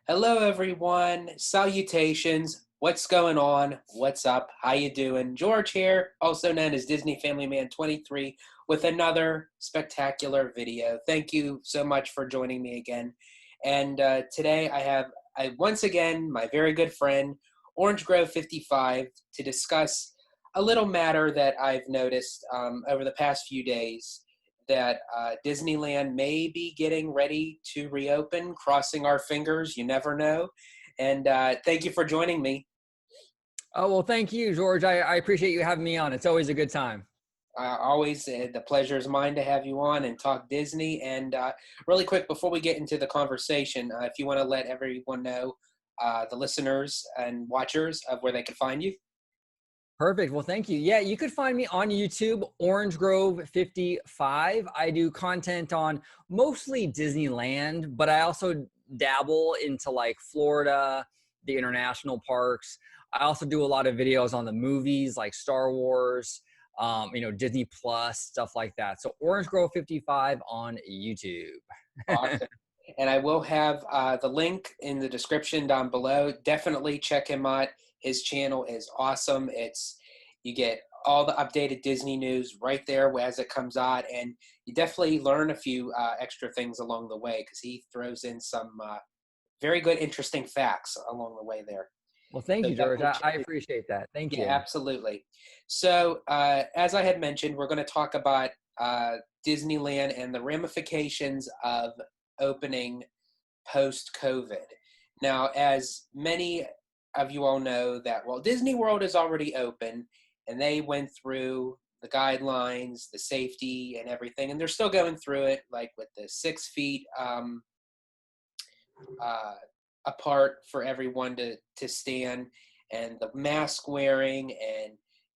Hello, everyone. Salutations. What's going on? What's up? How you doing? George here, also known as Disney Family Man 23, with another spectacular video. Thank you so much for joining me again. And today I once again my very good friend OrangeGrove55 to discuss a little matter that I've noticed over the past few days that Disneyland may be getting ready to reopen, crossing our fingers, you never know. And thank you for joining me. Oh, well, thank you, George. I appreciate you having me on. It's always a good time. Always the pleasure is mine to have you on and talk Disney. And really quick, before we get into the conversation, if you want to let everyone know, the listeners and watchers, of where they can find you. Perfect. Well, thank you. Yeah, you could find me on YouTube, OrangeGrove55. I do content on mostly Disneyland, but I also dabble into like Florida, the international parks. I also do a lot of videos on the movies like Star Wars, Disney Plus, stuff like that. So OrangeGrove55 on YouTube. Awesome. And I will have the link in the description down below. Definitely check him out. His channel is awesome. You get all the updated Disney news right there as it comes out, and you definitely learn a few extra things along the way because he throws in some very good, interesting facts along the way there. Well, thank So you, George. definitely I check it. appreciate that. Thank Yeah, you. absolutely. So as I had mentioned, we're going to talk about Disneyland and the ramifications of opening post-COVID. Now, as many of you all know that, well, Disney World is already open, and they went through the guidelines, the safety, and everything, and they're still going through it, like with the 6 feet uh, apart for everyone to stand, and the mask wearing, and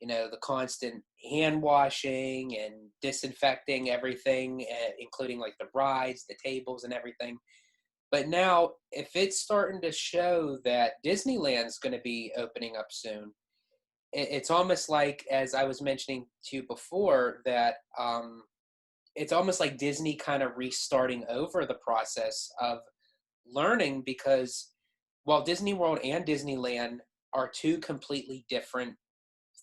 the constant hand washing and disinfecting everything, including like the rides, the tables, and everything. But now, if it's starting to show that Disneyland's going to be opening up soon, it's almost like, as I was mentioning to you before, that it's almost like Disney kind of restarting over the process of learning, because while Disney World and Disneyland are two completely different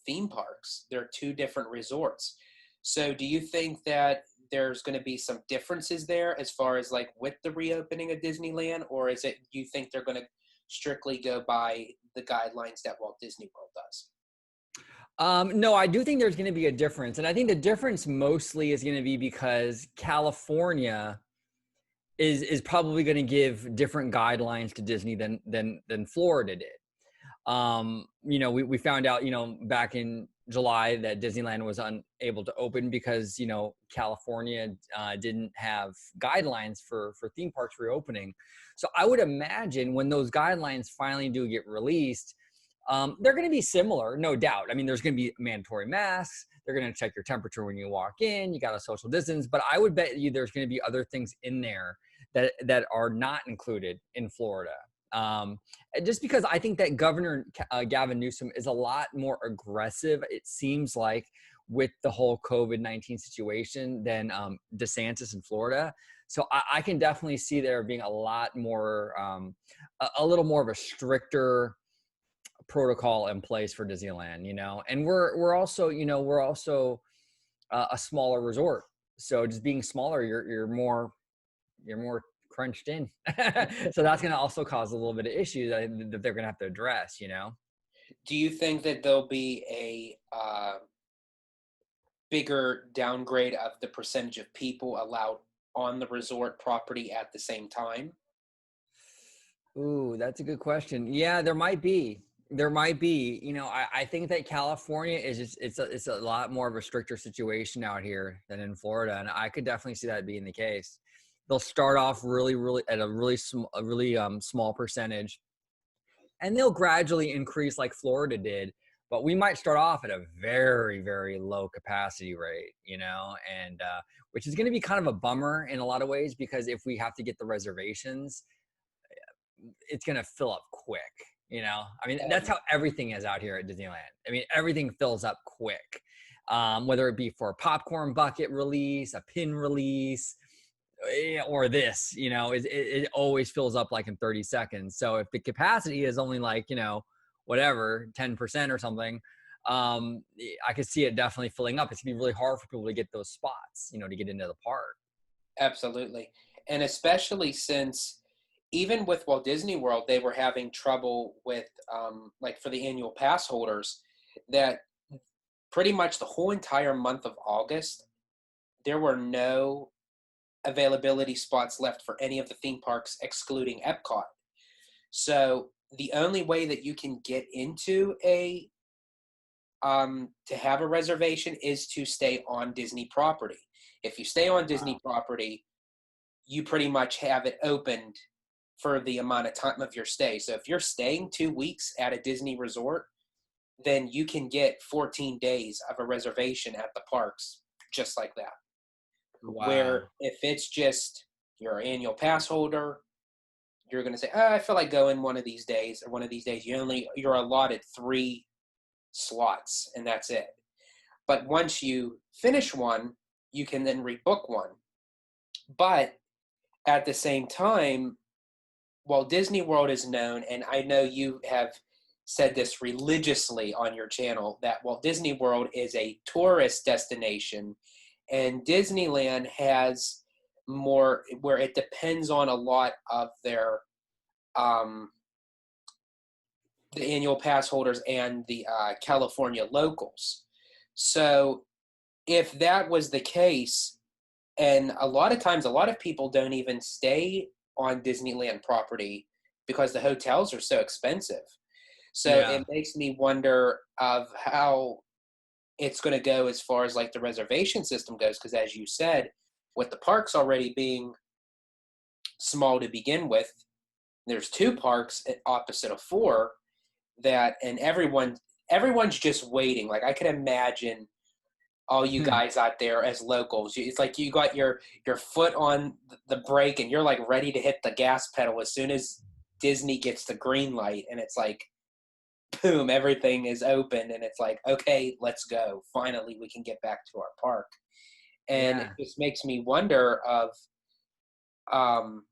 theme parks, they're two different resorts. So do you think that there's going to be some differences there as far as like with the reopening of Disneyland, or do you think they're going to strictly go by the guidelines that Walt Disney World does? No, I do think there's going to be a difference. And I think the difference mostly is going to be because California is probably going to give different guidelines to Disney than Florida did. We found out, back in July that Disneyland was unable to open because, California didn't have guidelines for theme parks reopening. So I would imagine when those guidelines finally do get released, they're going to be similar, no doubt. I mean, there's going to be mandatory masks. They're going to check your temperature when you walk in. You got to social distance. But I would bet you there's going to be other things in there that are not included in Florida. Just because I think that Governor Gavin Newsom is a lot more aggressive, it seems like, with the whole COVID-19 situation than DeSantis in Florida. So I can definitely see there being a lot more, a little more of a stricter protocol in place for Disneyland, and we're also a smaller resort. So just being smaller, you're more crunched in. So that's going to also cause a little bit of issue that they're going to have to address. Do you think that there'll be a bigger downgrade of the percentage of people allowed on the resort property at the same time? Ooh, that's a good question. Yeah, there might be. There might be. I think that California is just it's a lot more of a stricter situation out here than in Florida, and I could definitely see that being the case. They'll start off really at a really small percentage, and they'll gradually increase like Florida did. But we might start off at a very, very low capacity rate, and which is going to be kind of a bummer in a lot of ways, because if we have to get the reservations, it's going to fill up quick. I mean, that's how everything is out here at Disneyland. I mean, everything fills up quick, whether it be for a popcorn bucket release, a pin release, or this, it always fills up like in 30 seconds. So if the capacity is only like, whatever, 10% or something, I could see it definitely filling up. It's gonna be really hard for people to get those spots, to get into the park. Absolutely. And especially since even with Walt Disney World, they were having trouble with, like for the annual pass holders, that pretty much the whole entire month of August, there were no availability spots left for any of the theme parks excluding Epcot. So the only way that you can get into to have a reservation is to stay on Disney property. If you stay on Disney property, you pretty much have it opened for the amount of time of your stay. So if you're staying 2 weeks at a Disney resort, then you can get 14 days of a reservation at the parks just like that. Wow. Where if it's just your annual pass holder, you're going to say, I feel like going one of these days, or one of these days you're allotted 3 slots and that's it. But once you finish one, you can then rebook one. But at the same time, Walt Disney World is known, and I know you have said this religiously on your channel, that Walt Disney World is a tourist destination, and Disneyland has more where it depends on a lot of their the annual pass holders and the California locals. So if that was the case, and a lot of times, a lot of people don't even stay on Disneyland property because the hotels are so expensive. So Yeah. it makes me wonder of how it's going to go as far as like the reservation system goes. Because as you said, with the parks already being small to begin with, there's 2 parks opposite of 4 that, and everyone's just waiting. Like I can imagine all you guys out there as locals. It's like you got your foot on the brake and you're like ready to hit the gas pedal as soon as Disney gets the green light, and it's like, boom, everything is open, and it's like, okay, let's go. Finally, we can get back to our park. And it Yeah. just makes me wonder of um,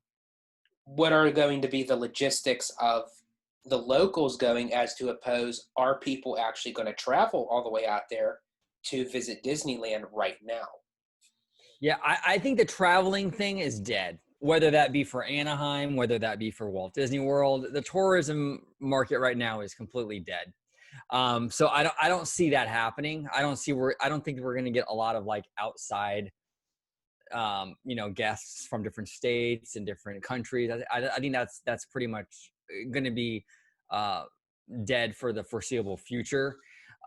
what are going to be the logistics of the locals going, as to oppose, are people actually going to travel all the way out there to visit Disneyland right now? Yeah, I think the traveling thing is dead. Whether that be for Anaheim, whether that be for Walt Disney World, the tourism market right now is completely dead. So I don't see that happening. I don't think we're going to get a lot of like outside, guests from different states and different countries. I think that's pretty much going to be uh, dead for the foreseeable future.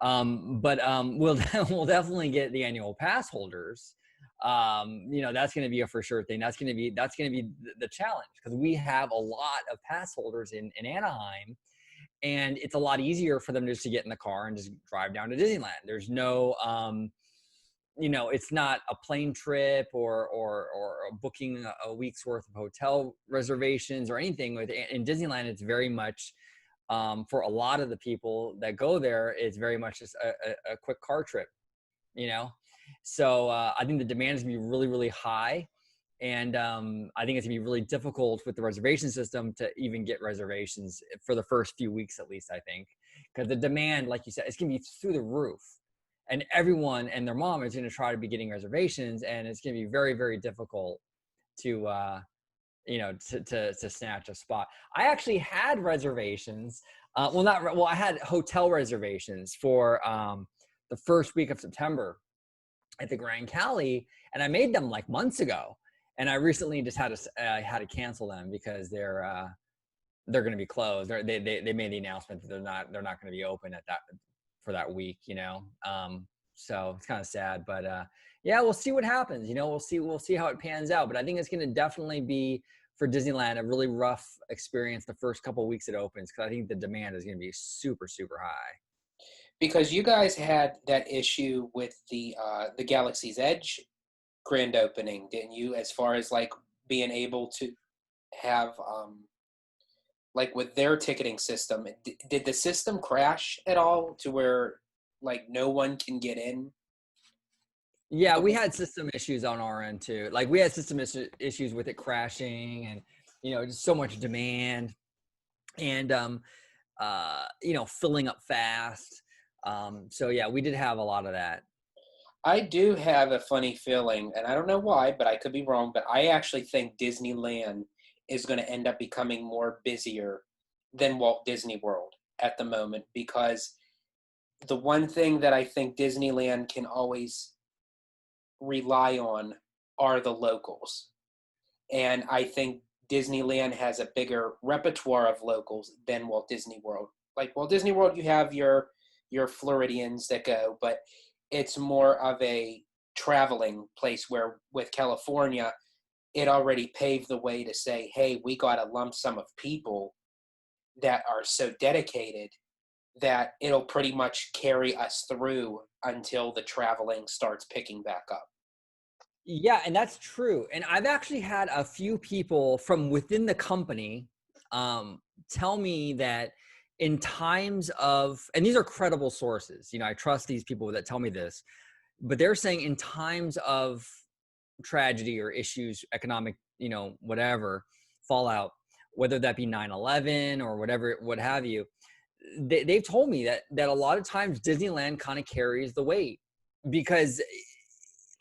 But we'll we'll definitely get the annual pass holders. That's going to be a for sure thing. That's going to be the challenge, because we have a lot of pass holders in Anaheim, and it's a lot easier for them just to get in the car and just drive down to Disneyland. There's no it's not a plane trip or booking a week's worth of hotel reservations or anything. In Disneyland, it's very much, for a lot of the people that go there, it's very much just a quick car trip, you know? So I think the demand is gonna be really, really high. And I think it's gonna be really difficult with the reservation system to even get reservations for the first few weeks, at least, I think. Because the demand, like you said, it's gonna be through the roof. And everyone and their mom is gonna try to be getting reservations, and it's gonna be very, very difficult to to snatch a spot. I actually had reservations. I had hotel reservations for the first week of September at the Grand Cali, and I made them like months ago. And I recently just had to cancel them because they're going to be closed. They made the announcement that they're not going to be open at that for that week. So it's kind of sad, but yeah, we'll see what happens. We'll see how it pans out. But I think it's going to definitely be, for Disneyland, a really rough experience the first couple of weeks it opens, because I think the demand is going to be super, super high. Because you guys had that issue with the Galaxy's Edge grand opening, didn't you? As far as like being able to have like with their ticketing system, did the system crash at all to where like no one can get in? Yeah, we had system issues on our end too. Like we had system issues with it crashing and, just so much demand and, filling up fast. So yeah, we did have a lot of that. I do have a funny feeling, and I don't know why, but I could be wrong, but I actually think Disneyland is going to end up becoming more busier than Walt Disney World at the moment, because the one thing that I think Disneyland can always rely on are the locals. And I think Disneyland has a bigger repertoire of locals than Walt Disney World. Like Walt Disney World, you have your Floridians that go, but it's more of a traveling place, where with California, it already paved the way to say, hey, we got a lump sum of people that are so dedicated that it'll pretty much carry us through until the traveling starts picking back up. Yeah, and that's true. And I've actually had a few people from within the company tell me that in times of, and these are credible sources, I trust these people that tell me this, but they're saying in times of tragedy or issues, economic, whatever, fallout, whether that be 9/11 or whatever, what have you, they've told me that a lot of times Disneyland kind of carries the weight because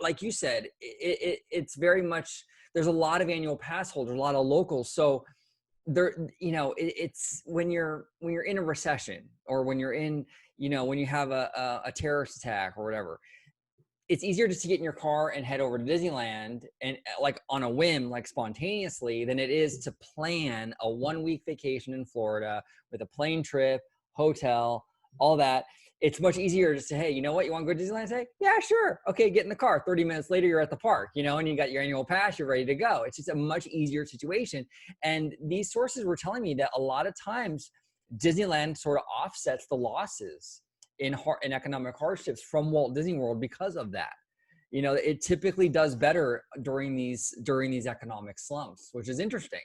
like you said, it's very much, there's a lot of annual pass holders, a lot of locals. So there, it's when you're in a recession or when you're in, when you have a terrorist attack or whatever, it's easier just to get in your car and head over to Disneyland and like on a whim, like spontaneously, than it is to plan a 1 week vacation in Florida with a plane trip, hotel, all that. It's much easier to say, hey, you know what? You want to go to Disneyland today? Yeah, sure. Okay, get in the car. 30 minutes later, you're at the park, and you got your annual pass, you're ready to go. It's just a much easier situation. And these sources were telling me that a lot of times Disneyland sort of offsets the losses in economic hardships from Walt Disney World because of that. It typically does better during these economic slumps, which is interesting,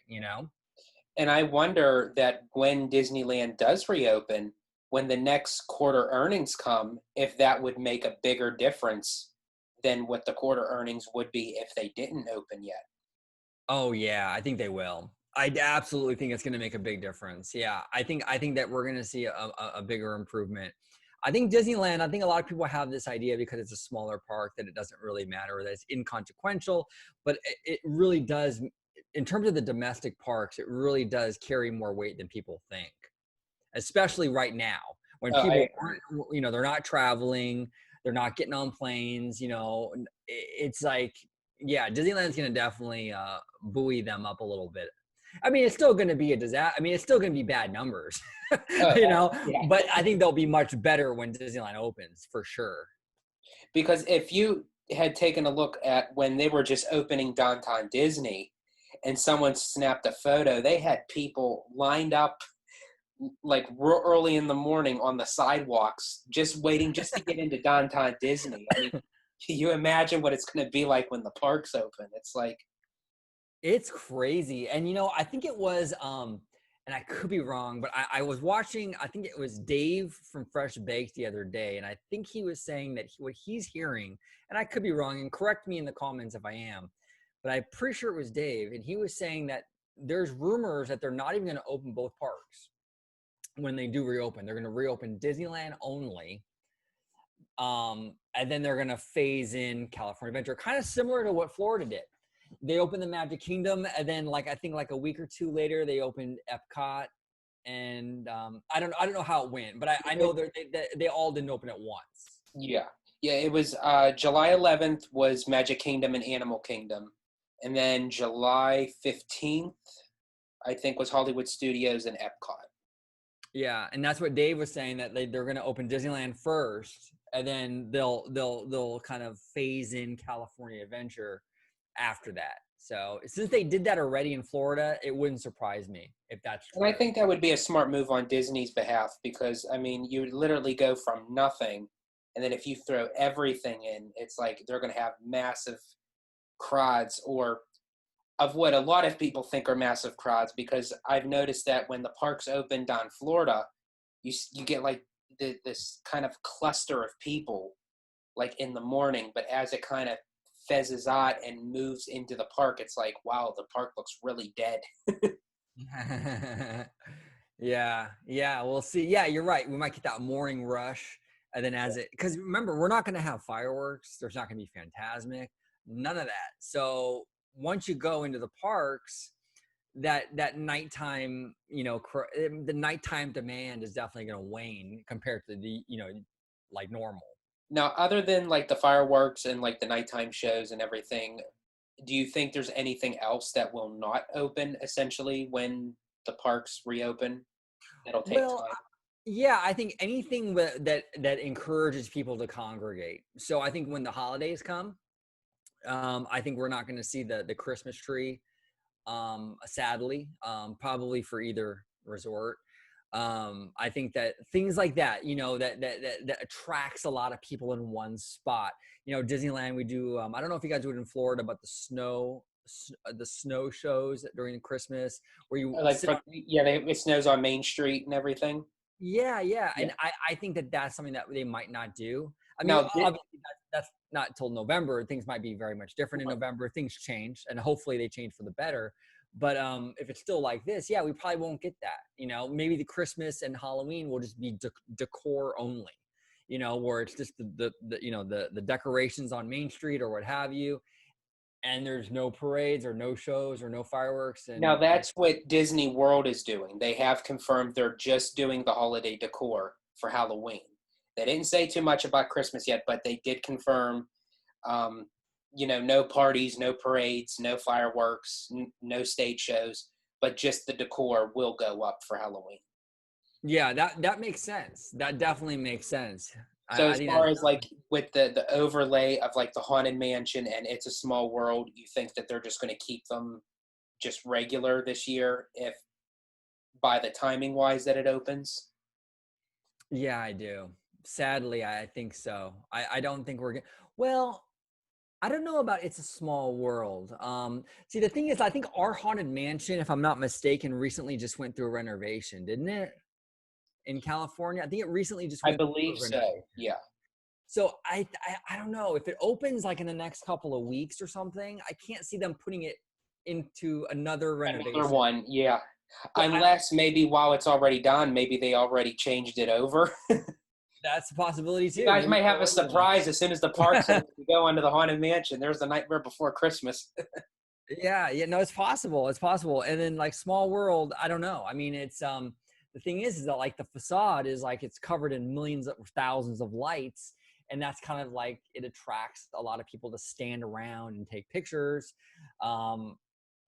And I wonder that when Disneyland does reopen, when the next quarter earnings come, if that would make a bigger difference than what the quarter earnings would be if they didn't open yet. Oh yeah, I think they will. I absolutely think it's going to make a big difference. Yeah, I think that we're going to see a bigger improvement. I think Disneyland, I think a lot of people have this idea because it's a smaller park that it doesn't really matter, that it's inconsequential, but it really does, in terms of the domestic parks, it really does carry more weight than people think, especially right now when people aren't, they're not traveling, they're not getting on planes, it's like, yeah, Disneyland's going to definitely buoy them up a little bit. I mean, it's still going to be a disaster. I mean, it's still going to be bad numbers, Yeah. but I think they'll be much better when Disneyland opens for sure. Because if you had taken a look at when they were just opening Downtown Disney and someone snapped a photo, they had people lined up like real early in the morning on the sidewalks, just waiting just to get into Downtown Disney. I mean, can you imagine what it's going to be like when the parks open? It's like, It's crazy. And I think it was and I could be wrong, but I was watching, I think it was Dave from Fresh Baked the other day, and I think he was saying that what he's hearing, and I could be wrong, and correct me in the comments if I am, but I'm pretty sure it was Dave, and he was saying that there's rumors that they're not even going to open both parks when they do reopen. They're going to reopen Disneyland only. And then they're going to phase in California Adventure, kind of similar to what Florida did. They opened the Magic Kingdom, and then I think a week or two later, they opened Epcot. And I don't know how it went, but I know they all didn't open at once. yeah. Yeah, it was July 11th was Magic Kingdom and Animal Kingdom. And then July 15th, I think, was Hollywood Studios and Epcot. Yeah, and that's what Dave was saying, that they're going to open Disneyland first, and then they'll kind of phase in California Adventure after that. So since they did that already in Florida, it wouldn't surprise me if that's true. And I think that would be a smart move on Disney's behalf, because, I mean, you literally go from nothing, and then if you throw everything in, it's like they're going to have massive crowds, or of what a lot of people think are massive crowds, because I've noticed that when the parks open down Florida, you get like this kind of cluster of people like in the morning, but as it kind of fizzes out and moves into the park, it's like, wow, the park looks really dead. Yeah, we'll see. Yeah, you're right. We might get that morning rush, and then because remember, we're not going to have fireworks. There's not going to be Phantasmic, none of that. So once you go into the parks, that nighttime, the nighttime demand is definitely going to wane compared to the, like normal. Now, other than like the fireworks and like the nighttime shows and everything, do you think there's anything else that will not open essentially when the parks reopen? That'll take Well, time. yeah, I think anything that encourages people to congregate. So I think when the holidays come, I think we're not going to see the Christmas tree, sadly, probably for either resort. I think that things like that, that attracts a lot of people in one spot. Disneyland, we do. I don't know if you guys do it in Florida, but the snow shows during Christmas where you Like, sit. it snows on Main Street and everything. Yeah, Yeah. and I think that that's something that they might not do. I mean, Now, obviously that's not till November. Things might be very much different in November. Things change, and hopefully they change for the better. But if it's still like this, yeah, we probably won't get that. Maybe the Christmas and Halloween will just be decor only. Where it's just the decorations on Main Street or what have you, and there's no parades or no shows or no fireworks. now And that's what Disney World is doing. They have confirmed they're just doing the holiday decor for Halloween. They didn't say too much about Christmas yet, but they did confirm, um, no parties, no parades, no fireworks, no stage shows, but just the decor will go up for Halloween. yeah, that makes sense. That definitely makes sense. So I as think far that's as like with the overlay of like the Haunted Mansion and It's a Small World, you think that they're just going to keep them just regular this year if by the timing wise that it opens? Yeah, I do. Sadly, I think so. I don't think we're well, I don't know about It's a Small World. See, the thing is, I think our Haunted Mansion, if I'm not mistaken, recently just went through a renovation, didn't it? In California, I think it recently just I went through believe a renovation. so. Yeah. So I don't know if it opens like in the next couple of weeks or something. I can't see them putting it into another Another renovation. one. Yeah. So Unless maybe while it's already done, maybe they already changed it over. that's a possibility You too. guys Maybe might have a they're already surprise as soon as the parks done. open to go onto the Haunted Mansion. There's the Nightmare Before Christmas. Yeah, no, it's possible. It's possible. And then like Small World, I don't know. I mean, it's the thing is that like the facade is like it's covered in millions of thousands of lights, and that's kind of like it attracts a lot of people to stand around and take pictures. Um,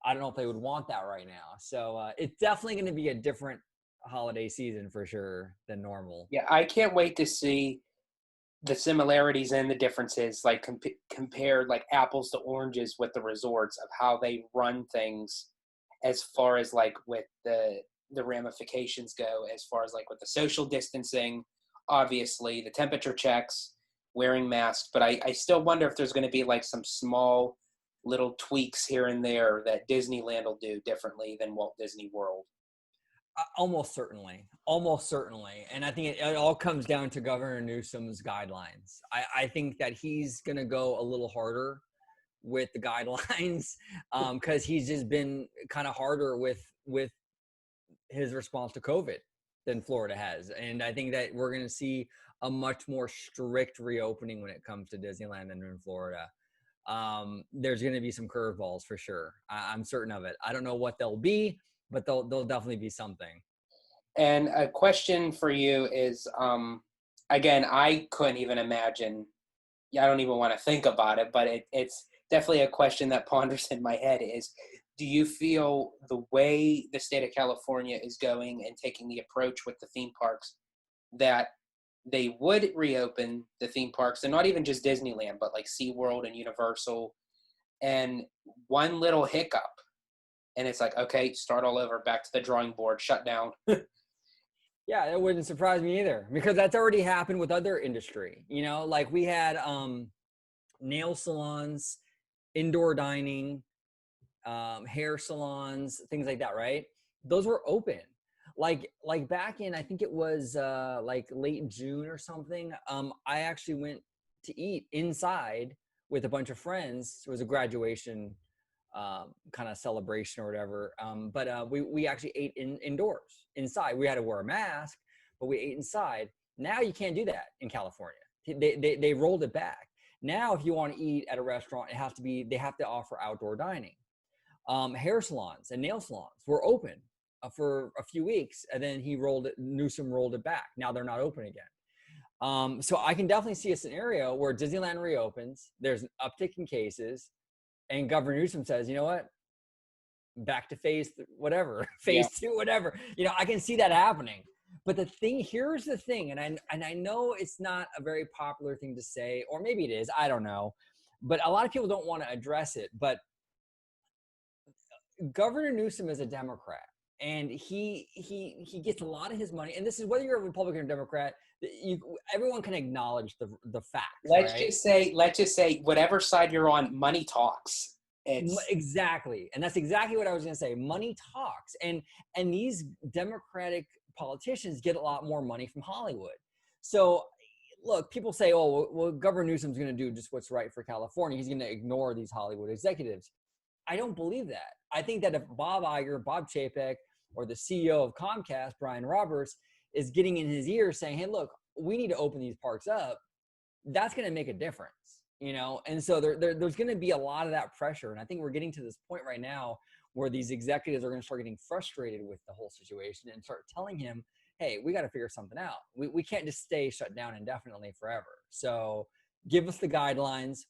I don't know if they would want that right now. So it's definitely going to be a different holiday season for sure than normal. Yeah, I can't wait to see the similarities and the differences, like compare like apples to oranges with the resorts of how they run things, as far as like with the ramifications go, as far as like with the social distancing, obviously the temperature checks, wearing masks. But I still wonder if there's going to be like some small little tweaks here and there that Disneyland will do differently than Walt Disney World. Almost certainly, and I think it all comes down to Governor Newsom's guidelines. I think that he's going to go a little harder with the guidelines because he's just been kind of harder with his response to COVID than Florida has, and I think that we're going to see a much more strict reopening when it comes to Disneyland and in Florida. There's going to be some curveballs for sure. I'm certain of it. I don't know what they'll be, but they'll definitely be something. And a question for you is, again, I couldn't even imagine. Yeah, I don't even want to think about it, but it's definitely a question that ponders in my head is, do you feel the way the state of California is going and taking the approach with the theme parks that they would reopen the theme parks, and not even just Disneyland, but like SeaWorld and Universal, and one little hiccup, and it's like, okay, start all over, back to the drawing board, shut down. Yeah, it wouldn't surprise me either because that's already happened with other industry. Like we had nail salons, indoor dining, hair salons, things like that, right? Those were open. Like back in I think it was like late June or something. I actually went to eat inside with a bunch of friends. It was a graduation kind of celebration or whatever. But we actually ate indoors, inside. We had to wear a mask, but we ate inside. Now you can't do that in California. They rolled it back. Now, if you want to eat at a restaurant, they have to offer outdoor dining. Hair salons and nail salons were open for a few weeks, and then Newsom rolled it back. Now they're not open again. So I can definitely see a scenario where Disneyland reopens, there's an uptick in cases, and Governor Newsom says, you know what, back to phase two, whatever. I can see that happening. But here's the thing, and I know it's not a very popular thing to say, or maybe it is, I don't know. But a lot of people don't want to address it. But Governor Newsom is a Democrat, and he gets a lot of his money. And this is whether you're a Republican or Democrat, everyone can acknowledge the facts. Let's just say whatever side you're on, money talks. Exactly. And that's exactly what I was going to say. Money talks. And these Democratic politicians get a lot more money from Hollywood. So look, people say, oh, well, Governor Newsom's going to do just what's right for California. He's going to ignore these Hollywood executives. I don't believe that. I think that if Bob Iger, Bob Chapek, or the CEO of Comcast, Brian Roberts, is getting in his ear saying, hey, look, we need to open these parks up, that's going to make a difference. And so there's going to be a lot of that pressure. And I think we're getting to this point right now where these executives are going to start getting frustrated with the whole situation and start telling him, hey, we got to figure something out. We can't just stay shut down indefinitely forever. So give us the guidelines.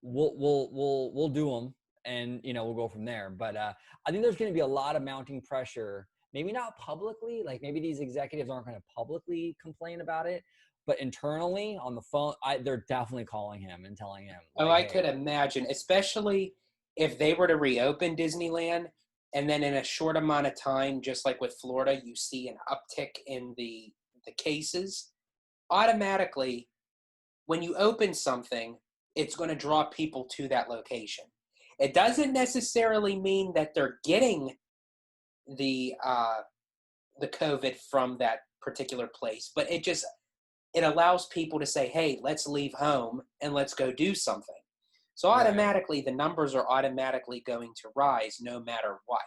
We'll do them, and we'll go from there. But I think there's going to be a lot of mounting pressure. Maybe not publicly, like maybe these executives aren't going to publicly complain about it, but internally on the phone, they're definitely calling him and telling him. Like, I could imagine, especially if they were to reopen Disneyland, and then in a short amount of time, just like with Florida, you see an uptick in the cases. Automatically, when you open something, it's going to draw people to that location. It doesn't necessarily mean that they're getting the COVID from that particular place, but it allows people to say, hey, let's leave home and let's go do something. So automatically, the numbers are automatically going to rise no matter what.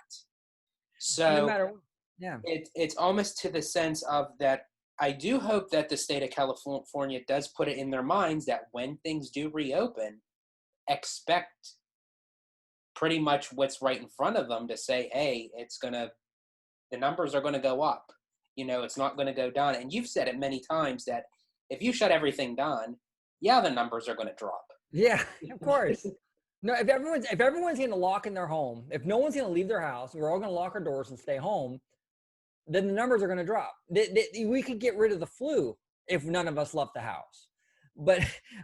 So no matter what. Yeah. It's almost to the sense of that I do hope that the state of California does put it in their minds that when things do reopen, expect pretty much what's right in front of them to say, hey, the numbers are going to go up. It's not going to go down. And you've said it many times that if you shut everything down, the numbers are going to drop. Yeah, of course. No, if everyone's going to lock in their home, if no one's going to leave their house, we're all going to lock our doors and stay home, then the numbers are going to drop. We could get rid of the flu if none of us left the house. But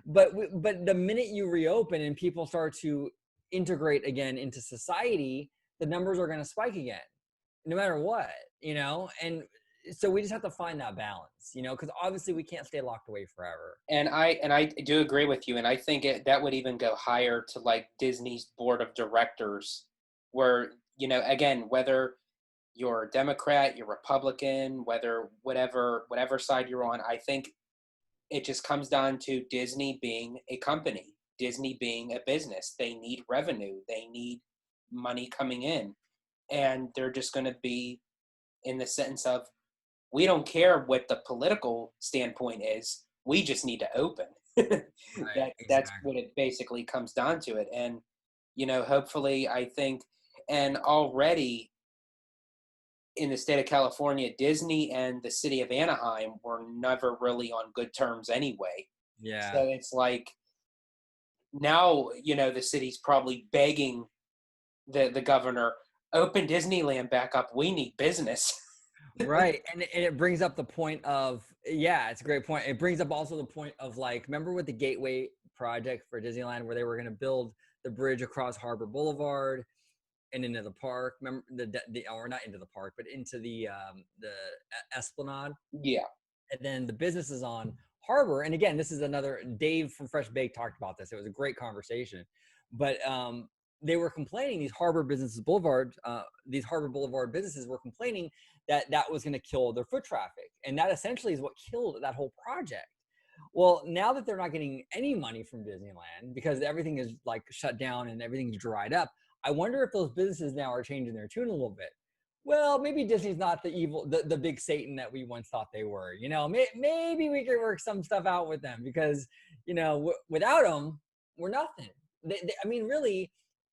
the minute you reopen and people start to integrate again into society, the numbers are going to spike again, no matter what, and so we just have to find that balance, because obviously we can't stay locked away forever. And I do agree with you. And I think that would even go higher to like Disney's board of directors where, again, whether you're a Democrat, you're Republican, whatever side you're on, I think it just comes down to Disney being a company, Disney being a business. They need revenue. They need money coming in. And they're just going to be in the sense of, we don't care what the political standpoint is. We just need to open. That's what it basically comes down to it. And, hopefully I think, and already in the state of California, Disney and the city of Anaheim were never really on good terms anyway. Yeah. So it's like now, the city's probably begging the governor, open Disneyland back up. We need business. Right. And it brings up the point of, it's a great point. It brings up also the point of like, remember with the Gateway project for Disneyland where they were going to build the bridge across Harbor Boulevard and into the park, remember or not into the park, but into the Esplanade. Yeah. And then the businesses on Harbor. And again, this is another, Dave from Fresh Bake talked about this. It was a great conversation, but they were complaining, these Harbor Boulevard businesses were complaining that was going to kill their foot traffic. And that essentially is what killed that whole project. Well, now that they're not getting any money from Disneyland because everything is like shut down and everything's dried up, I wonder if those businesses now are changing their tune a little bit. Well, maybe Disney's not the evil, the big Satan that we once thought they were. Maybe we could work some stuff out with them because, without them, we're nothing. I mean, really,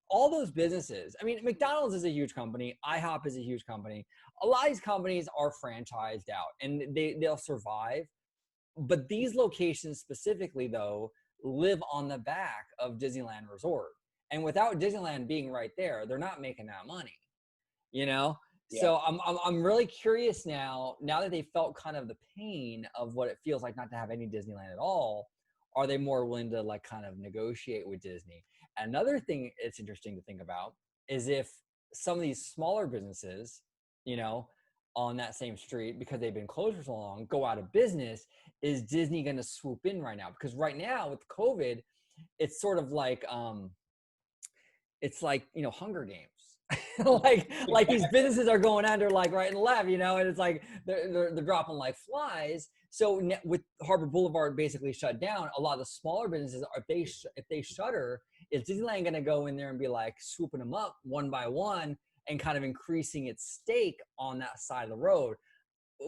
all those businesses. I mean, McDonald's is a huge company. IHOP is a huge company. A lot of these companies are franchised out and they'll survive. But these locations specifically, though, live on the back of Disneyland Resort. And without Disneyland being right there, they're not making that money, you know? Yeah. So I'm really curious now that they felt kind of the pain of what it feels like not to have any Disneyland at all, are they more willing to like kind of negotiate with Disney? Another thing it's interesting to think about is if some of these smaller businesses, you know, on that same street because they've been closed for so long go out of business, is Disney going to swoop in right now? Because right now with COVID, it's sort of like it's like, Hunger Games. like these businesses are going under like right and left, and it's like they're dropping like flies. So with Harbor Boulevard basically shut down, a lot of the smaller businesses, if they shutter, is Disneyland going to go in there and be like swooping them up one by one and kind of increasing its stake on that side of the road?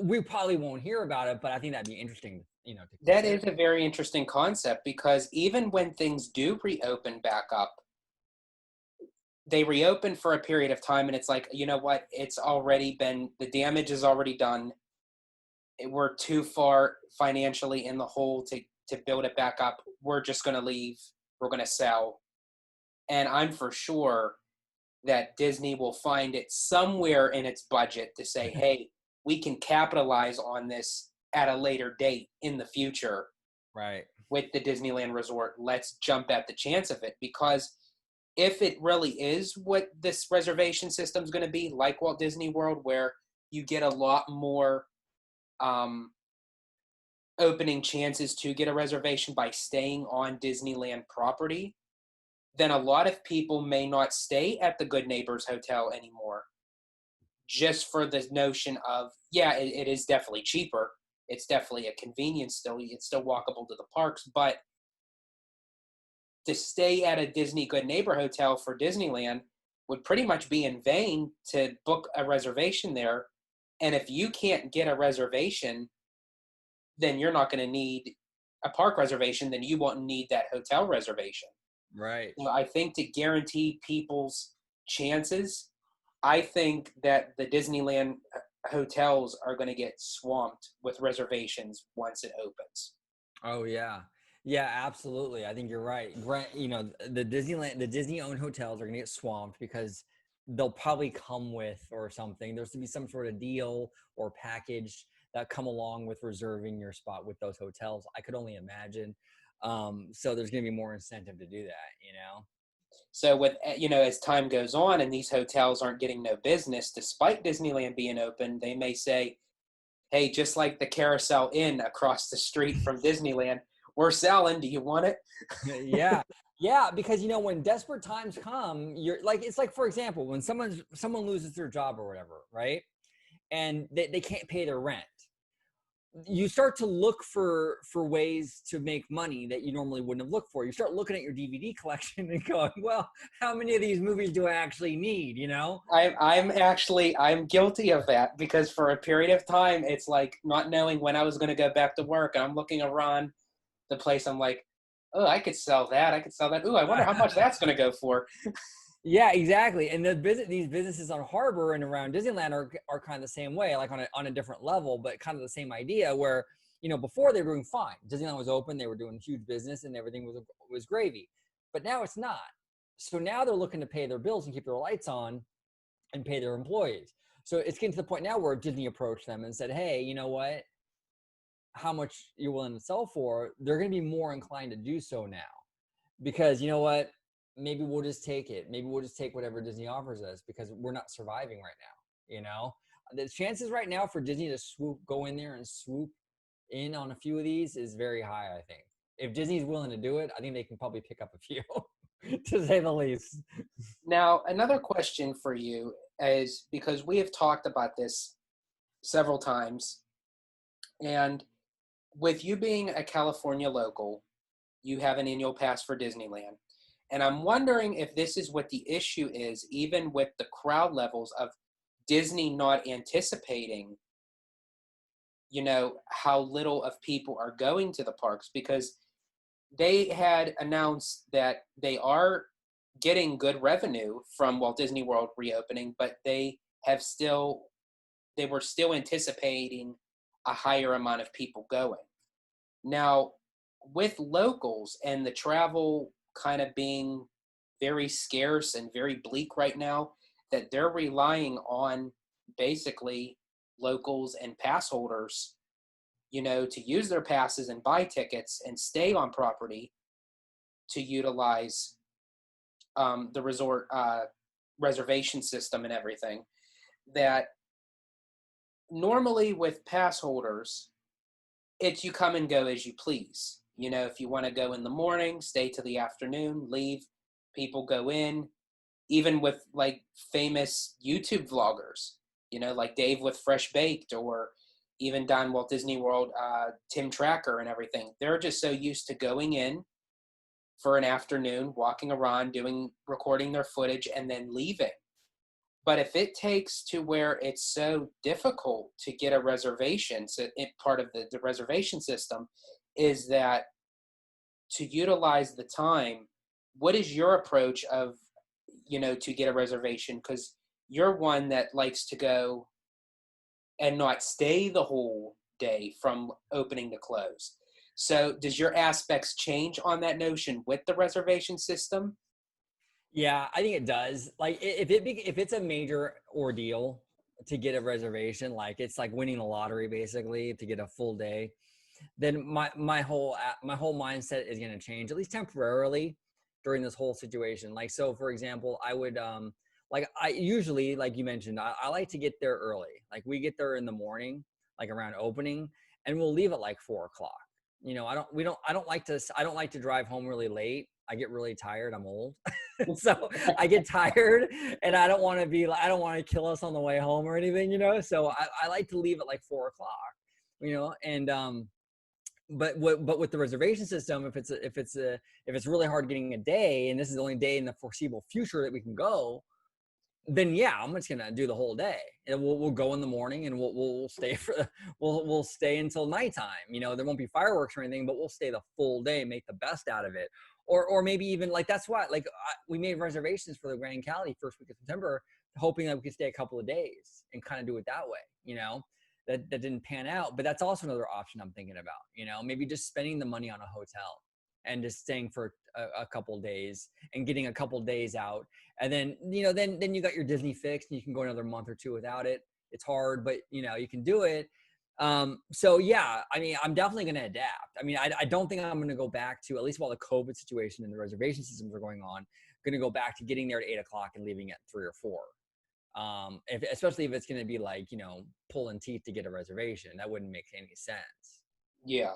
We probably won't hear about it, but I think that'd be interesting, to That consider. is a very interesting concept because even when things do reopen back up, they reopen for a period of time and it's like, you know what? The damage is already done. We're too far financially in the hole to build it back up. We're just going to leave. We're going to sell. And I'm for sure that Disney will find it somewhere in its budget to say, hey, we can capitalize on this at a later date in the future Right. with the Disneyland Resort. Let's jump at the chance of it, because if it really is what this reservation system is going to be, like Walt Disney World, where you get a lot more opening chances to get a reservation by staying on Disneyland property, then a lot of people may not stay at the Good Neighbors Hotel anymore, just for the notion of, yeah, it is definitely cheaper. It's definitely a convenience still. It's still walkable to the parks, but to stay at a Disney Good Neighbor Hotel for Disneyland would pretty much be in vain to book a reservation there. And if you can't get a reservation, then you're not going to need a park reservation, then you won't need that hotel reservation. Right. So I think to guarantee people's chances, I think that the Disneyland hotels are going to get swamped with reservations once it opens. Oh yeah. Yeah, absolutely. I think you're right. The Disney owned hotels are going to get swamped because they'll probably come with or something. There's to be some sort of deal or package that come along with reserving your spot with those hotels. I could only imagine. So there's going to be more incentive to do that. So with, as time goes on and these hotels aren't getting no business, despite Disneyland being open, they may say, hey, just like the Carousel Inn across the street from Disneyland, we're selling. Do you want it? Yeah. Yeah, because when desperate times come, you're like, it's like, for example, when someone loses their job or whatever, right? And they can't pay their rent. You start to look for ways to make money that you normally wouldn't have looked for. You start looking at your DVD collection and going, well, how many of these movies do I actually need? I'm guilty of that, because for a period of time, it's like not knowing when I was going to go back to work. And I'm looking around the place. I'm like, oh, I could sell that. I could sell that. Ooh, I wonder how much that's going to go for. Yeah, exactly. And these businesses on Harbor and around Disneyland are kind of the same way, like on a different level, but kind of the same idea where, before they were doing fine. Disneyland was open, they were doing huge business and everything was gravy. But now it's not. So now they're looking to pay their bills and keep their lights on and pay their employees. So it's getting to the point now where Disney approached them and said, hey, you know what? How much you're willing to sell for? They're going to be more inclined to do so now. Because you know what? Maybe we'll just take it. Maybe we'll just take whatever Disney offers us because we're not surviving right now. The chances right now for Disney to go in there and swoop in on a few of these is very high, I think. If Disney's willing to do it, I think they can probably pick up a few, to say the least. Now, another question for you is, because we have talked about this several times, and with you being a California local, you have an annual pass for Disneyland. And I'm wondering if this is what the issue is, even with the crowd levels of Disney not anticipating, how little of people are going to the parks, because they had announced that they are getting good revenue from Walt Disney World reopening, but they were still anticipating a higher amount of people going. Now, with locals and the travel kind of being very scarce and very bleak right now, that they're relying on basically locals and pass holders, to use their passes and buy tickets and stay on property to utilize the resort reservation system and everything. That normally with pass holders, it's you come and go as you please. If you want to go in the morning, stay till the afternoon, leave. People go in, even with like famous YouTube vloggers, like Dave with Fresh Baked, or even down Walt Disney World, Tim Tracker and everything. They're just so used to going in for an afternoon, walking around, recording their footage, and then leaving. But if it takes to where it's so difficult to get a reservation, so part of the reservation system is that to utilize the time, what is your approach of, to get a reservation? Because you're one that likes to go and not stay the whole day from opening to close. So does your aspects change on that notion with the reservation system? Yeah, I think it does. Like if it's a major ordeal to get a reservation, like it's like winning the lottery basically to get a full day, then my whole mindset is going to change, at least temporarily, during this whole situation. Like, so for example, I would like I usually, like you mentioned, I like to get there early. Like we get there in the morning, like around opening, and we'll leave at like 4 o'clock. I don't like to drive home really late. I get really tired. I'm old. So I get tired, and I don't want to kill us on the way home or anything. So I like to leave at like 4 o'clock, and but with the reservation system, if it's really hard getting a day, and this is the only day in the foreseeable future that we can go, then yeah, I'm just gonna do the whole day, and we'll go in the morning, and we'll stay we'll stay until nighttime. There won't be fireworks or anything, but we'll stay the full day, make the best out of it. Or maybe even like that's why we made reservations for the Grand Cali first week of September, hoping that we could stay a couple of days and kind of do it that way. That didn't pan out, but that's also another option I'm thinking about. Maybe just spending the money on a hotel and just staying for a couple of days and getting a couple of days out. And then, then you got your Disney fix, and you can go another month or two without it. It's hard, but you can do it. So yeah, I mean, I'm definitely going to adapt. I mean, I don't think I'm going to go back to, at least while the COVID situation and the reservation systems are going on, going to go back to getting there at 8 o'clock and leaving at 3 or 4. Especially if it's going to be like, pulling teeth to get a reservation. That wouldn't make any sense. Yeah.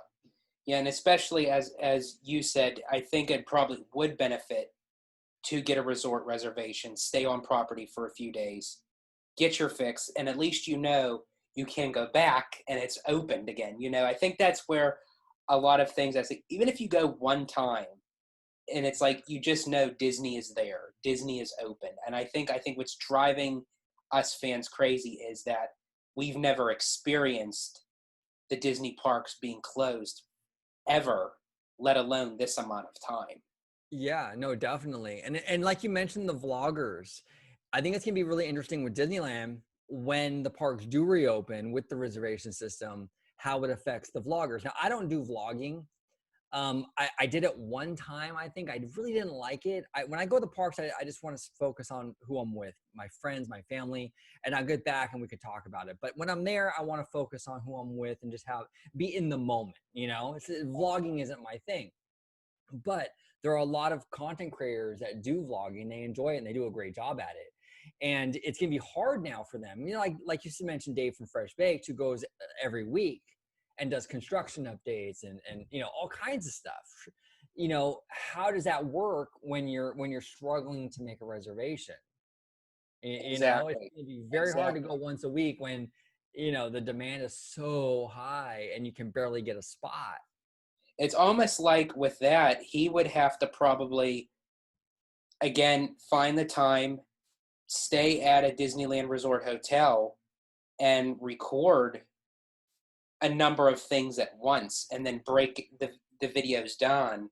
Yeah, and especially as you said, I think it probably would benefit to get a resort reservation, stay on property for a few days, get your fix, and at least you can go back and it's opened again. I think that's where a lot of things, I think, even if you go one time and it's like you just know Disney is there, Disney is open. And I think what's driving us fans crazy is that we've never experienced the Disney parks being closed ever, let alone this amount of time. Yeah, no, definitely. And like you mentioned, the vloggers, I think it's gonna be really interesting with Disneyland when the parks do reopen with the reservation system, how it affects the vloggers. Now, I don't do vlogging. I did it one time. I think I really didn't like it. When I go to the parks, I just want to focus on who I'm with, my friends, my family, and I'll get back and we could talk about it. But when I'm there, I want to focus on who I'm with and just be in the moment. Vlogging isn't my thing. But there are a lot of content creators that do vlogging. They enjoy it and they do a great job at it. And it's gonna be hard now for them. Like you mentioned, Dave from Fresh Baked, who goes every week and does construction updates and all kinds of stuff. How does that work when you're struggling to make a reservation? It's Exactly. gonna be very hard to Exactly. go once a week when the demand is so high and you can barely get a spot. It's almost like with that, he would have to probably, again, find the time, stay at a Disneyland Resort hotel, and record a number of things at once, and then break the videos down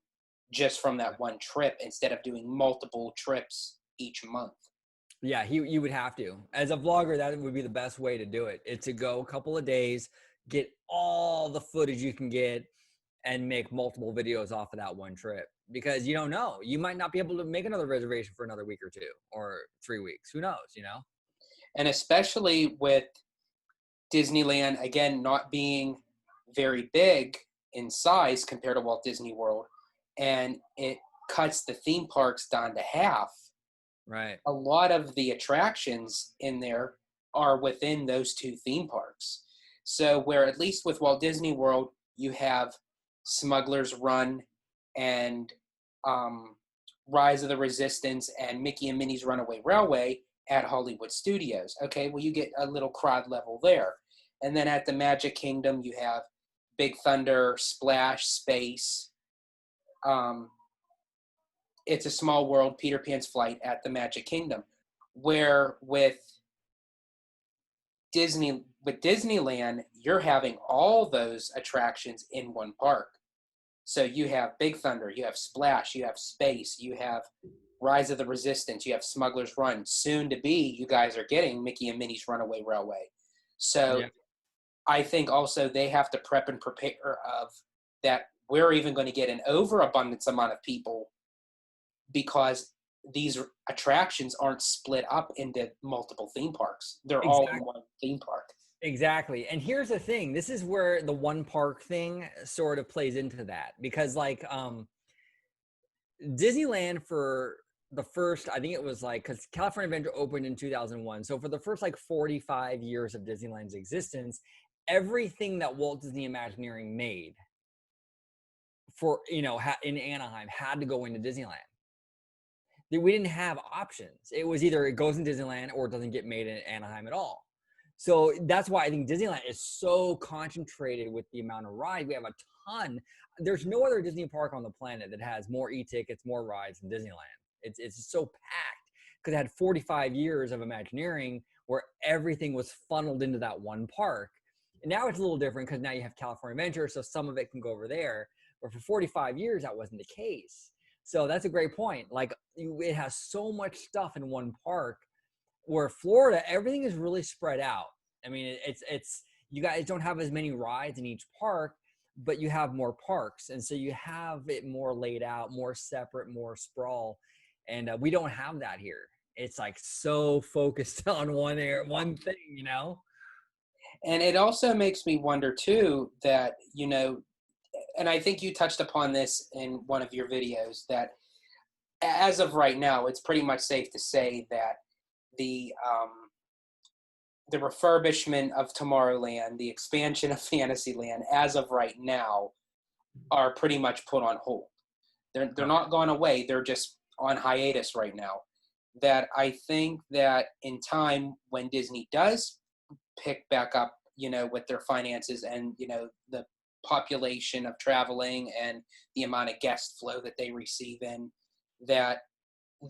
just from that one trip instead of doing multiple trips each month. Yeah, you would have to. As a vlogger, that would be the best way to do it. It's to go a couple of days, get all the footage you can get, and make multiple videos off of that one trip. Because you don't know. You might not be able to make another reservation for another week or 2 or 3 weeks. Who knows? And especially with Disneyland, again, not being very big in size compared to Walt Disney World, and it cuts the theme parks down to half. Right. A lot of the attractions in there are within those 2 theme parks. So where at least with Walt Disney World, you have Smuggler's Run and Rise of the Resistance and Mickey and Minnie's Runaway Railway at Hollywood Studios. Okay, well, you get a little crowd level there. And then at the Magic Kingdom, you have Big Thunder, Splash, Space, It's a Small World, Peter Pan's Flight at the Magic Kingdom. Where with Disneyland, you're having all those attractions in one park. So you have Big Thunder, you have Splash, you have Space, you have Rise of the Resistance, you have Smuggler's Run. Soon to be, you guys are getting Mickey and Minnie's Runaway Railway. So Yeah. I think also they have to prep and prepare of that we're even going to get an overabundance amount of people because these attractions aren't split up into multiple theme parks. They're all in one theme park. Exactly. And here's the thing. This is where the one park thing sort of plays into that. Because Disneyland for the first, I think it was because California Adventure opened in 2001. So for the first 45 years of Disneyland's existence, everything that Walt Disney Imagineering made for, in Anaheim had to go into Disneyland. We didn't have options. It was either it goes in Disneyland or it doesn't get made in Anaheim at all. So that's why I think Disneyland is so concentrated with the amount of rides. We have a ton. There's no other Disney park on the planet that has more e-tickets, more rides than Disneyland. It's so packed because it had 45 years of Imagineering where everything was funneled into that one park. And now it's a little different because now you have California Adventure, so some of it can go over there. But for 45 years, that wasn't the case. So that's a great point. It has so much stuff in one park, where Florida, everything is really spread out. I mean, it's you guys don't have as many rides in each park, but you have more parks, and so you have it more laid out, more separate, more sprawl, and we don't have that here. It's so focused on one thing. And it also makes me wonder too that and I think you touched upon this in one of your videos, that as of right now, it's pretty much safe to say that the refurbishment of Tomorrowland, the expansion of Fantasyland, as of right now, are pretty much put on hold. They're not gone away. They're just on hiatus right now. That I think that in time, when Disney does pick back up, with their finances and, the population of traveling and the amount of guest flow that they receive in, that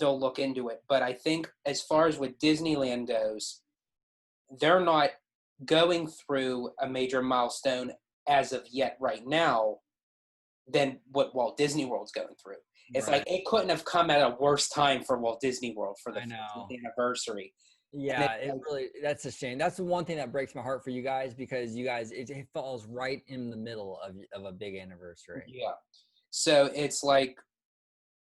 they'll look into it. But I think as far as with Disneyland goes, they're not going through a major milestone as of yet right now than what Walt Disney World's going through. It's Right. it couldn't have come at a worse time for Walt Disney World for the 50th anniversary. Yeah, that's a shame. That's the one thing that breaks my heart for you guys, because you guys, it falls right in the middle of a big anniversary. Yeah. So it's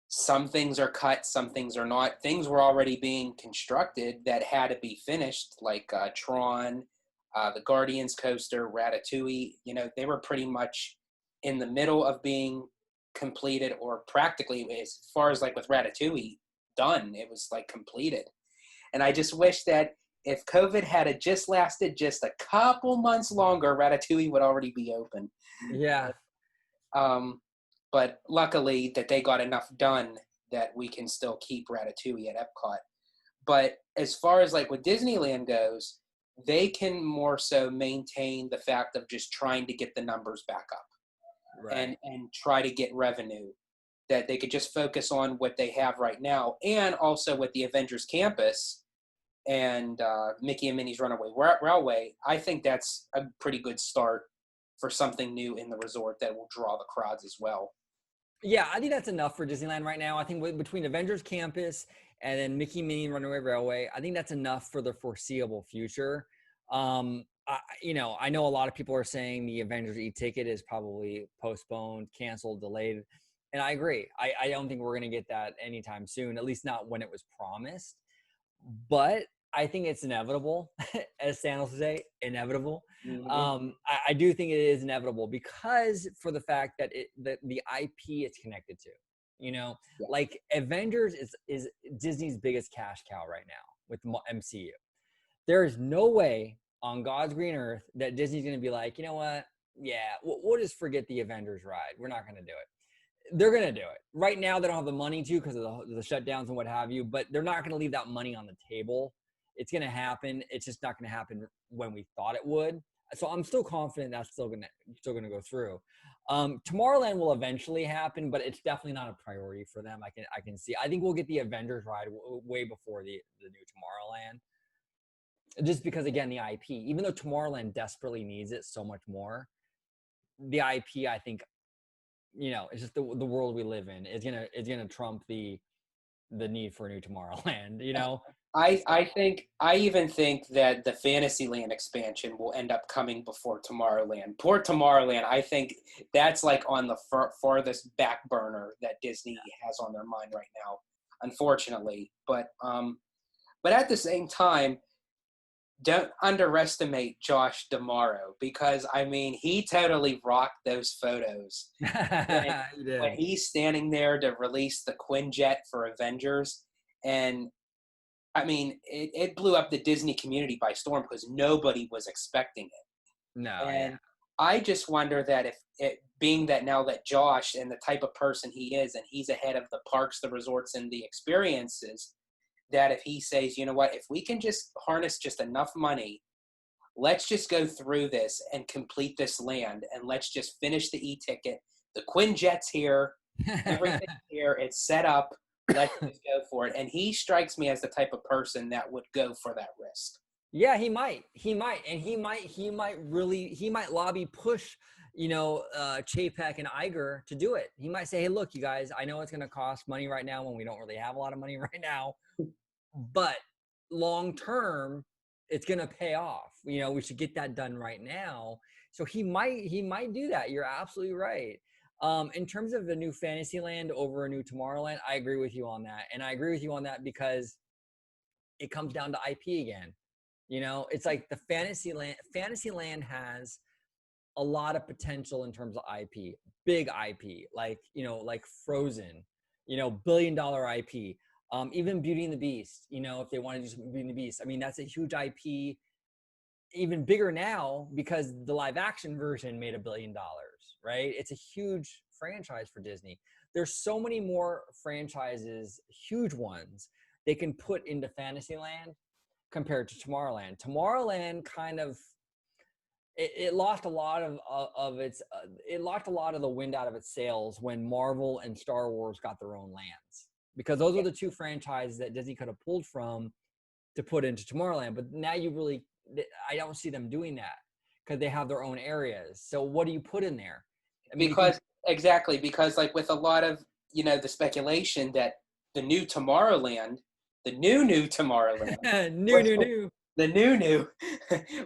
some things are cut, some things are not. Things were already being constructed that had to be finished, like Tron, the Guardians coaster, Ratatouille. They were pretty much in the middle of being completed, or practically, as far as with Ratatouille, done. It was completed. And I just wish that if COVID had just lasted just a couple months longer, Ratatouille would already be open. Yeah. But luckily that they got enough done that we can still keep Ratatouille at Epcot. But as far as with Disneyland goes, they can more so maintain the fact of just trying to get the numbers back up Right. and try to get revenue, that they could just focus on what they have right now. And also with the Avengers Campus and Mickey and Minnie's Runaway Railway, I think that's a pretty good start for something new in the resort that will draw the crowds as well. Yeah, I think that's enough for Disneyland right now. I think between Avengers Campus and then Mickey Minnie and Runaway Railway, I think that's enough for the foreseeable future. I know a lot of people are saying the Avengers e-ticket is probably postponed, canceled, delayed, and I agree. I don't think we're going to get that anytime soon, at least not when it was promised. But I think it's inevitable, as Thanos would say, inevitable. Mm-hmm. I do think it is inevitable because for the fact that the IP it's connected to, Yeah. like Avengers is Disney's biggest cash cow right now with the MCU. There is no way on God's green earth that Disney's going to be like, you know what? Yeah, we'll just forget the Avengers ride. We're not going to do it. They're going to do it. Right now, they don't have the money to because of the shutdowns and what have you, but they're not going to leave that money on the table. It's going to happen. It's just not going to happen when we thought it would. So I'm still confident that's still going to go through. Tomorrowland will eventually happen, but it's definitely not a priority for them. I can see. I think we'll get the Avengers ride way before the new Tomorrowland. Just because, again, the IP, even though Tomorrowland desperately needs it so much more, the IP, I think, it's just the world we live in is gonna trump the need for a new Tomorrowland. I even think that the Fantasyland expansion will end up coming before Tomorrowland. Poor Tomorrowland, I think that's like on the farthest back burner that Disney has on their mind right now, unfortunately. But at the same time, don't underestimate Josh D'Amaro, because I mean he totally rocked those photos when, when he's standing there to release the Quinjet for Avengers. And I mean, it blew up the Disney community by storm because nobody was expecting it. No, yeah. And I just wonder that if it being that now that Josh and the type of person he is, and he's ahead of the parks, the resorts, and the experiences, that if he says, you know what, if we can just harness just enough money, let's just go through this and complete this land, and let's just finish the e-ticket. The Quinjet's here, everything's here, it's set up. Let's just go for it. And he strikes me as the type of person that would go for that risk. Yeah, he might, and he might lobby push, Chapek and Iger to do it. He might say, hey, look, you guys, I know it's going to cost money right now when we don't really have a lot of money right now, but long term, it's going to pay off. We should get that done right now. So he might do that. You're absolutely right. In terms of the new Fantasyland over a new Tomorrowland, I agree with you on that. And I agree with you on that because it comes down to IP again. It's like the Fantasyland has a lot of potential in terms of IP, big IP, like Frozen, $1 billion IP. Even Beauty and the Beast, if they want to do some Beauty and the Beast, I mean, that's a huge IP, even bigger now because the live action version made $1 billion, right? It's a huge franchise for Disney. There's so many more franchises, huge ones, they can put into Fantasyland compared to Tomorrowland. Tomorrowland kind of, it lost a lot of its, it lost a lot of the wind out of its sails when Marvel and Star Wars got their own lands, because those are the two franchises that Disney could have pulled from to put into Tomorrowland. But now I don't see them doing that because they have their own areas. So what do you put in there? I mean, Exactly, because like with a lot of, the speculation that the new Tomorrowland, the new Tomorrowland, new. the new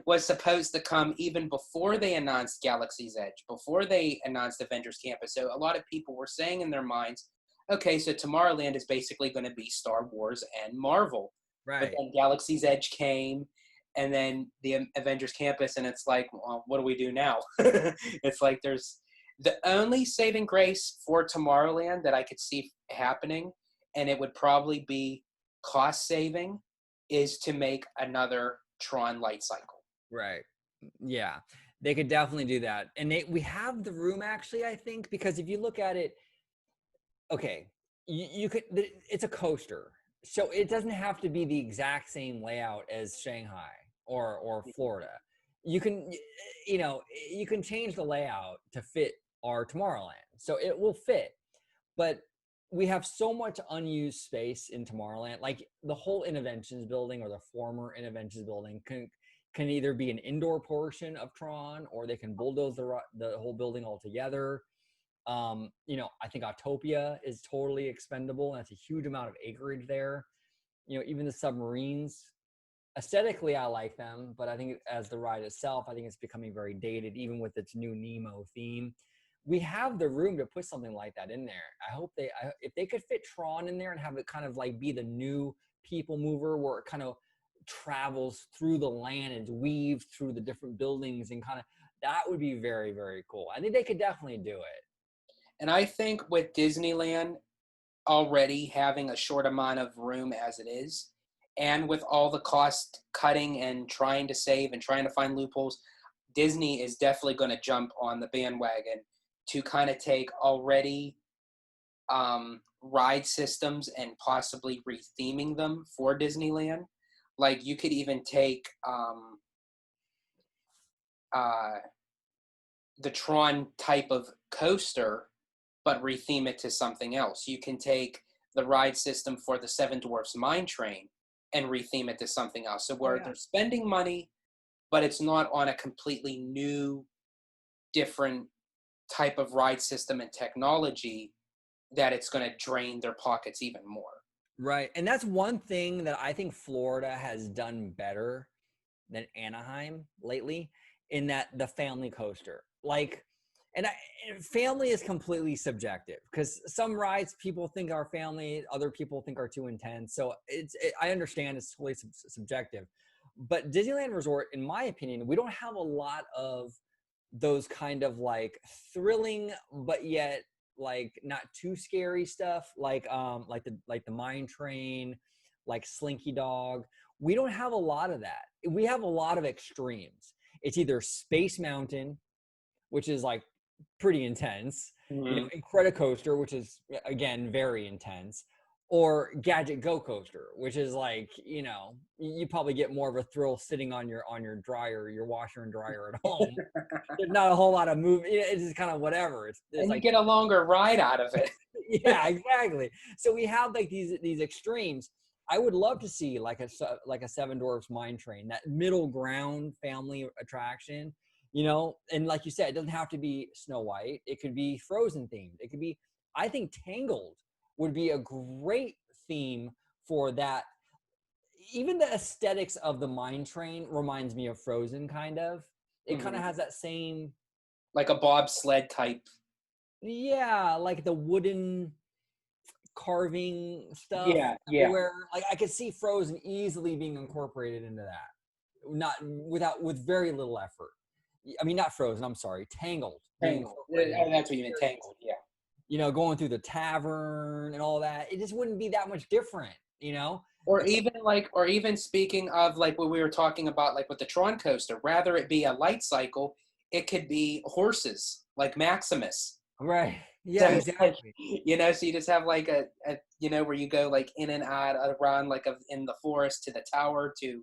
was supposed to come even before they announced Galaxy's Edge, before they announced Avengers Campus. So a lot of people were saying in their minds, okay, so Tomorrowland is basically going to be Star Wars and Marvel. Right. But then Galaxy's Edge came, and then the Avengers Campus, and it's like, well, what do we do now? It's like there's the only saving grace for Tomorrowland that I could see happening, and it would probably be cost saving, is to make another Tron light cycle. Right. Yeah, they could definitely do that. And we have the room, actually, I think, because if you look at it, okay, you could, it's a coaster. So it doesn't have to be the exact same layout as Shanghai or Florida. You can, you know, you can change the layout to fit our Tomorrowland, so it will fit. But we have so much unused space in Tomorrowland. Like the whole Interventions building or the former Interventions building can either be an indoor portion of Tron, or they can bulldoze the whole building altogether. You know, I think Autopia is totally expendable. That's a huge amount of acreage there. You know, even the submarines, aesthetically, I like them, but I think as the ride itself, I think it's becoming very dated, even with its new Nemo theme. We have the room to put something like that in there. I hope if they could fit Tron in there and have it kind of like be the new people mover, where it kind of travels through the land and weaves through the different buildings, and kind of, that would be very, very cool. I think they could definitely do it. And I think with Disneyland already having a short amount of room as it is, and with all the cost cutting and trying to save and trying to find loopholes, Disney is definitely going to jump on the bandwagon to kind of take already ride systems and possibly retheming them for Disneyland. Like you could even take the Tron type of coaster, but retheme it to something else. You can take the ride system for the Seven Dwarfs Mine Train and retheme it to something else. So where they're spending money, but it's not on a completely new, different type of ride system and technology, that it's going to drain their pockets even more. Right. And that's one thing that I think Florida has done better than Anaheim lately, in that the family coaster. Like, and family is completely subjective, because some rides people think are family, other people think are too intense. So I understand it's totally subjective. But Disneyland Resort, in my opinion, we don't have a lot of those kind of like thrilling, but yet like not too scary stuff, like the mine train, like Slinky Dog. We don't have a lot of that. We have a lot of extremes. It's either Space Mountain, which is like pretty intense, you know, Incredicoaster, which is again very intense, or Gadget Go Coaster, which is like, you know, you probably get more of a thrill sitting on your dryer, your washer and dryer at home. There's not a whole lot of movement. It's just kind of whatever. It's and like, you get a longer ride out of it. yeah, exactly. So we have like these extremes. I would love to see like a Seven Dwarfs Mine Train, that middle ground family attraction, you know. And like you said, it doesn't have to be Snow White. It could be Frozen themed. It could be, I think Tangled would be a great theme for that. Even the aesthetics of the mine train reminds me of Frozen, kind of. It kind of has that same, like a bobsled type. yeah, like the wooden carving stuff. Yeah. Where like I could see Frozen easily being incorporated into that, not with very little effort. I mean, not Frozen, I'm sorry, Tangled. Tangled. That's what you meant, Tangled, yeah. You know, going through the tavern and all that, it just wouldn't be that much different, you know. Or even speaking of like what we were talking about, like with the Tron coaster, rather it be a light cycle, it could be horses, like Maximus. Right. Yeah, So, exactly. you know, so you just have like a you know, where you go like in and out around like in the forest to the tower to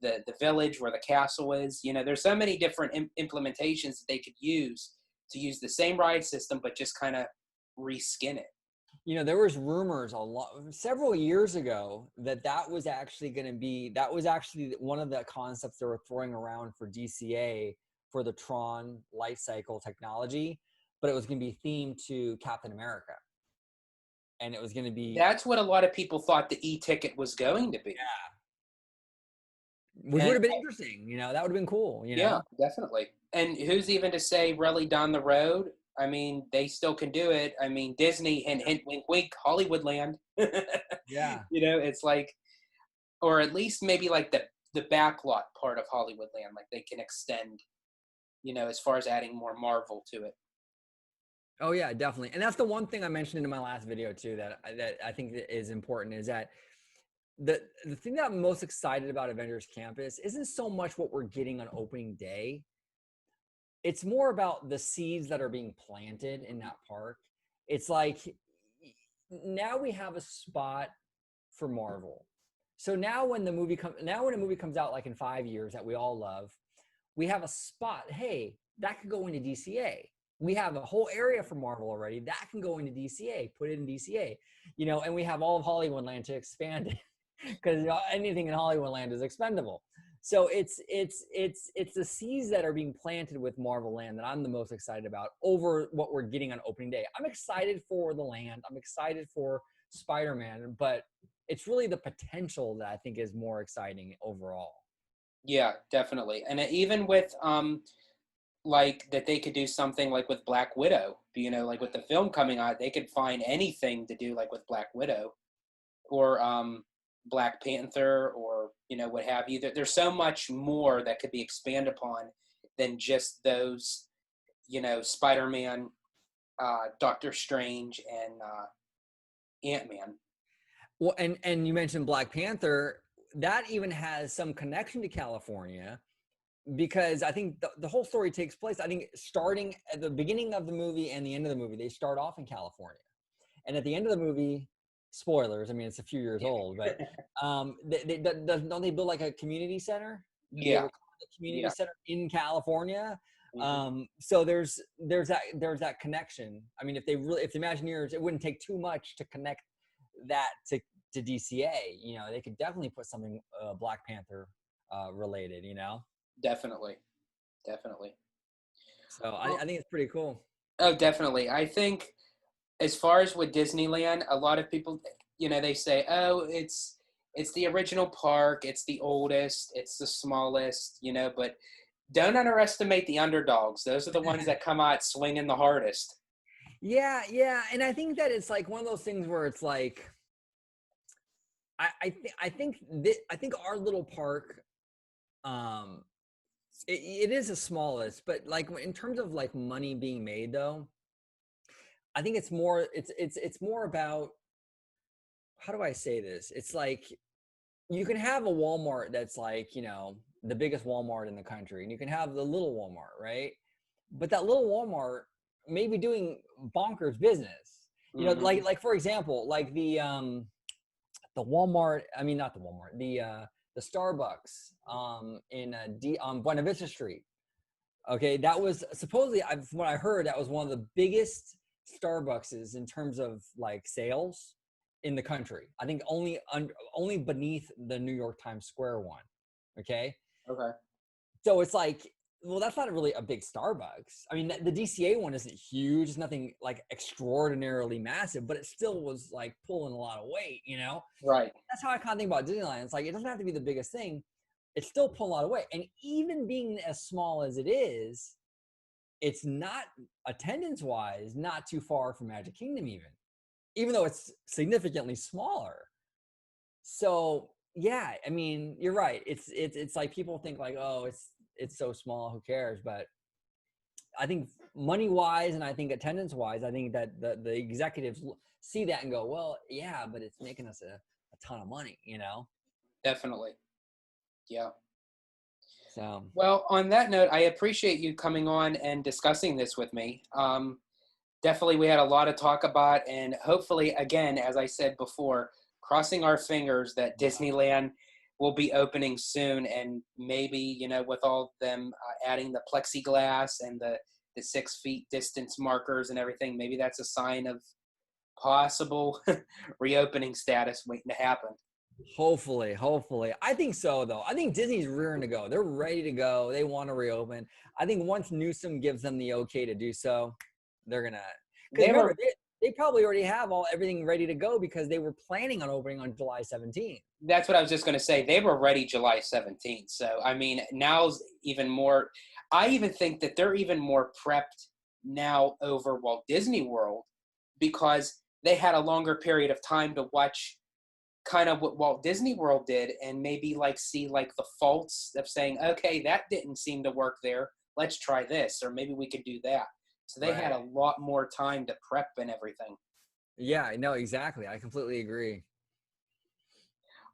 the village where the castle is. You know, there's so many different implementations that they could use to use the same ride system, but just kind of reskin it. You know, there was rumors several years ago that was actually one of the concepts they were throwing around for DCA for the Tron light cycle technology, but it was going to be themed to Captain America. And it was going to be... That's what a lot of people thought the e-ticket was going to be. Yeah. Which would have been interesting, you know, that would have been cool, you know? Yeah, definitely. And who's even to say really down the road? I mean, they still can do it. I mean, Disney, hint, hint, wink, wink, Hollywoodland. Yeah. You know, it's like, or at least maybe like the backlot part of Hollywoodland, like they can extend, you know, as far as adding more Marvel to it. Oh yeah, definitely. And that's the one thing I mentioned in my last video too, that I think is important, is that the thing that I'm most excited about Avengers Campus isn't so much what we're getting on opening day. It's more about the seeds that are being planted in that park. It's like, now we have a spot for Marvel. So now when the movie comes out like in 5 years that we all love, we have a spot. Hey, that could go into DCA. We have a whole area for Marvel already that can go into DCA. Put it in DCA, and we have all of Hollywoodland to expand it because anything in Hollywoodland is expendable. So it's the seeds that are being planted with Marvel Land that I'm the most excited about over what we're getting on opening day. I'm excited for the land. I'm excited for Spider-Man, but it's really the potential that I think is more exciting overall. Yeah, definitely. And even with like that they could do something like with Black Widow, like with the film coming out, they could find anything to do like with Black Widow or Black Panther or what have you. There's so much more that could be expanded upon than just those, Spider-Man, Doctor Strange, and Ant-Man. Well, and you mentioned Black Panther. That even has some connection to California because I think the whole story takes place, I think, starting at the beginning of the movie and the end of the movie. They start off in California. And at the end of the movie, spoilers, I mean, it's a few years old, but don't they build like a community center? Yeah. A community center in California. Mm-hmm. So there's that connection. I mean, if the Imagineers, it wouldn't take too much to connect that to DCA. They could definitely put something Black Panther related. Definitely. So I think it's pretty cool. Oh, definitely. I think as far as with Disneyland, a lot of people, they say, oh, it's the original park, it's the oldest, it's the smallest, but don't underestimate the underdogs. Those are the ones that come out swinging the hardest. Yeah, and I think that it's like one of those things where it's like, I think our little park, it is the smallest, but like in terms of like money being made though, I think it's more about, how do I say this? It's like you can have a Walmart that's like, the biggest Walmart in the country, and you can have the little Walmart, right? But that little Walmart may be doing bonkers business. Mm-hmm. Like for example, like the Walmart, I mean not the Walmart, the Starbucks on Buena Vista Street. Okay, that was supposedly, from what I heard, that was one of the biggest Starbuckses in terms of like sales in the country. I think only beneath the New York Times Square one. Okay. So it's like, well, that's not really a big Starbucks. I mean, the DCA one isn't huge. It's nothing like extraordinarily massive, but it still was like pulling a lot of weight, Right. That's how I kind of think about Disneyland. It's like, it doesn't have to be the biggest thing. It's still pulling a lot of weight. And even being as small as it is, it's not, attendance-wise, not too far from Magic Kingdom even though it's significantly smaller. So, yeah, I mean, you're right. It's like people think like, oh, it's so small, who cares? But I think money-wise and I think attendance-wise, I think that the executives see that and go, well, yeah, but it's making us a ton of money, Definitely. Yeah. So, well, on that note, I appreciate you coming on and discussing this with me. Definitely, we had a lot to talk about, and hopefully, again, as I said before, crossing our fingers that Disneyland will be opening soon, and maybe, with all them adding the plexiglass and the 6 feet distance markers and everything, maybe that's a sign of possible reopening status waiting to happen. Hopefully. I think so, though. I think Disney's rearing to go. They're ready to go. They want to reopen. I think once Newsom gives them the okay to do so, they're gonna. Because remember, they probably already have everything ready to go because they were planning on opening on July 17th. That's what I was just going to say. They were ready July 17th. So, I mean, now's even more. I even think that they're even more prepped now over Walt Disney World because they had a longer period of time to watch kind of what Walt Disney World did and maybe like see like the faults of saying, okay, that didn't seem to work there. Let's try this, or maybe we could do that. So they had a lot more time to prep and everything. Yeah, no, exactly. I completely agree.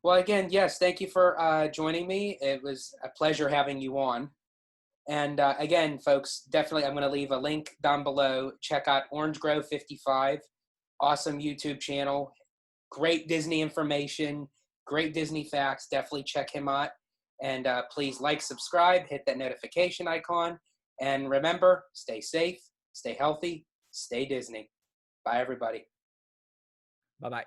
Well, again, yes, thank you for joining me. It was a pleasure having you on. And again, folks, definitely I'm going to leave a link down below. Check out OrangeGrove55. Awesome YouTube channel. Great Disney information. Great Disney facts. Definitely check him out. And please like, subscribe, hit that notification icon. And remember, stay safe, stay healthy, stay Disney. Bye, everybody. Bye-bye.